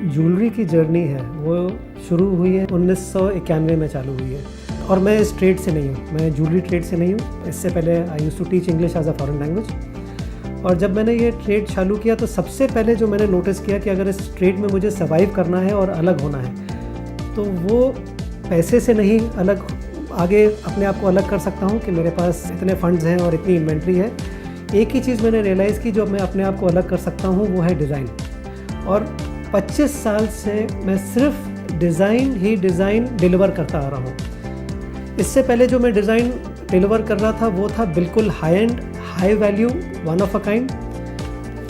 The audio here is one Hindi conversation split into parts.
ज्वेलरी की जर्नी है वो शुरू हुई है 1991 में चालू हुई है। और मैं इस ट्रेड से नहीं हूँ, मैं ज्वेलरी ट्रेड से नहीं हूँ। इससे पहले I used to teach English as a foreign language. और जब मैंने ये ट्रेड चालू किया तो सबसे पहले जो मैंने नोटिस किया कि अगर इस ट्रेड में मुझे सर्वाइव करना है और अलग होना है तो वो पैसे से नहीं अलग आगे अपने आप को अलग कर सकता हूँ कि मेरे पास इतने फंड्स हैं और इतनी इन्वेंट्री है। एक ही चीज़ मैंने रियलाइज़ की जो मैं अपने आप को अलग कर सकता हूँ वो है डिज़ाइन। और 25 साल से मैं सिर्फ डिज़ाइन डिलीवर करता आ रहा हूँ। इससे पहले जो मैं डिज़ाइन डिलीवर कर रहा था वो था बिल्कुल high and, high value, one of a kind.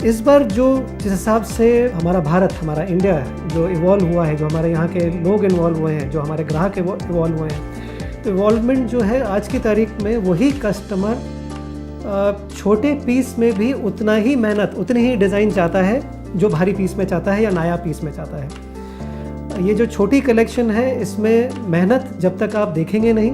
इस बार जो जिस हिसाब से हमारा भारत, हमारा इंडिया जो इवॉल्व हुआ है, जो हमारे यहाँ के लोग इन्वॉल्व हुए हैं, जो हमारे ग्राहक इवॉल्व हुए हैं, तो इवॉल्वमेंट जो है आज की तारीख में वही कस्टमर छोटे पीस में भी उतना ही मेहनत, उतनी ही डिज़ाइन चाहता है जो भारी पीस में चाहता है या नया पीस में चाहता है। ये जो छोटी कलेक्शन है इसमें मेहनत जब तक आप देखेंगे नहीं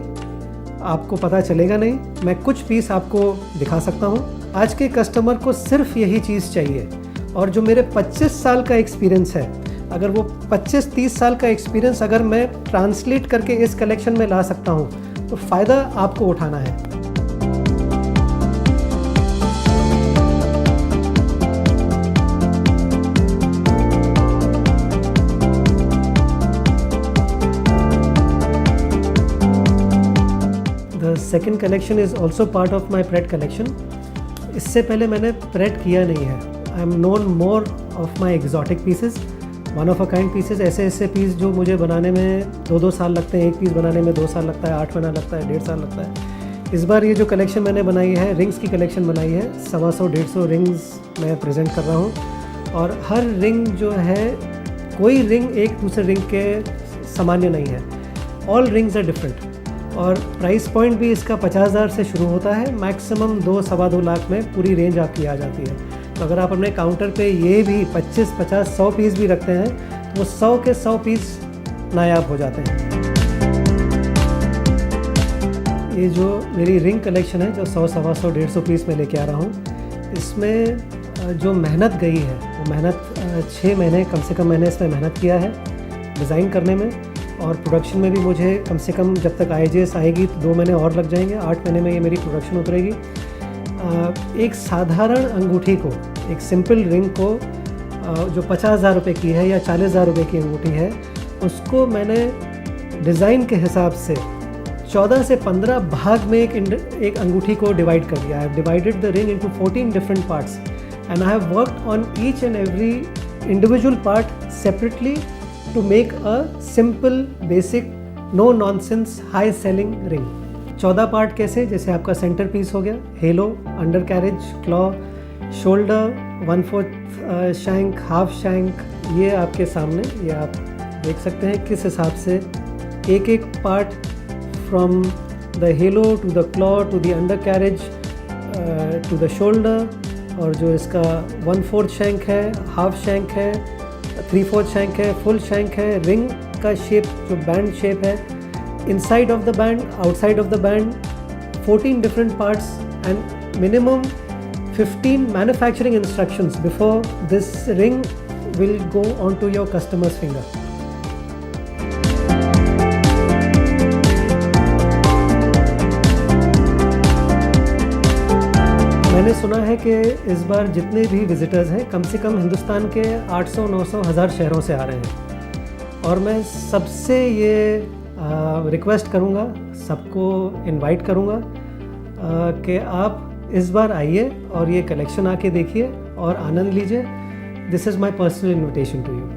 आपको पता चलेगा नहीं। मैं कुछ पीस आपको दिखा सकता हूँ। आज के कस्टमर को सिर्फ यही चीज़ चाहिए। और जो मेरे 25 साल का एक्सपीरियंस है, अगर वो 25-30 साल का एक्सपीरियंस अगर मैं ट्रांसलेट करके इस कलेक्शन में ला सकता हूँ तो फ़ायदा आपको उठाना है। The second collection is also part of my Pret collection. इससे पहले मैंने Pret किया नहीं है। I am known more of my exotic pieces, one of a kind pieces। ऐसे पीस जो मुझे बनाने में 2 साल लगते हैं, एक पीस बनाने में 2 साल लगता है, 8 महीना लगता है, 1.5 साल लगता है। इस बार ये जो कलेक्शन मैंने बनाई है, रिंग्स की कलेक्शन बनाई है, 125-150 रिंग्स मैं प्रेजेंट कर रहा हूँ। और हर रिंग जो है, कोई रिंग एक दूसरे रिंग के सामान्य नहीं है। All rings are different. और प्राइस पॉइंट भी इसका 50,000 से शुरू होता है, मैक्सिमम 2-2.25 लाख में पूरी रेंज आपकी आ जाती है। तो अगर आप अपने काउंटर पे ये भी 25, 50, 100 पीस भी रखते हैं तो वो 100 के 100 पीस नायाब हो जाते हैं। ये जो मेरी रिंग कलेक्शन है जो 100, 125, 150 पीस में लेके आ रहा हूँ, इसमें जो मेहनत गई है वो मेहनत 6 महीने कम से कम मैंने इसमें मेहनत किया है डिज़ाइन करने में। और प्रोडक्शन में भी मुझे कम से कम जब तक IGS आएगी तो 2 महीने और लग जाएंगे। 8 महीने में ये मेरी प्रोडक्शन उतरेगी। एक साधारण अंगूठी को, एक सिंपल रिंग को जो 50,000 रुपये की है या 40,000 रुपये की अंगूठी है, उसको मैंने डिज़ाइन के हिसाब से 14 से 15 भाग में एक अंगूठी को डिवाइड कर दिया। I have divided the ring into 14 different parts and I have worked on each and every individual part separately to make a simple, basic, no nonsense, high selling ring। 14 part कैसे? जैसे आपका सेंटर पीस हो गया, halo, undercarriage, claw, shoulder, 1/4 shank, half shank, ये आपके सामने, ये आप देख सकते हैं किस हिसाब से एक part from the halo to the claw to the undercarriage to the shoulder. और जो इसका 1/4 शैंक है, हाफ शैंक है, 3/4 शैंक है, फुल शैंक है, रिंग का शेप जो बैंड शेप है, inside of the band, outside of the band, 14 different parts and minimum 15 manufacturing instructions before this ring will go on to your customer's finger. मैंने सुना है कि इस बार जितने भी विजिटर्स हैं कम से कम हिंदुस्तान के 800, 900, 1000 शहरों से आ रहे हैं। और मैं सबसे ये रिक्वेस्ट करूँगा, सबको इनवाइट करूँगा कि आप इस बार आइए और ये कलेक्शन आके देखिए और आनंद लीजिए। This is my personal invitation to you.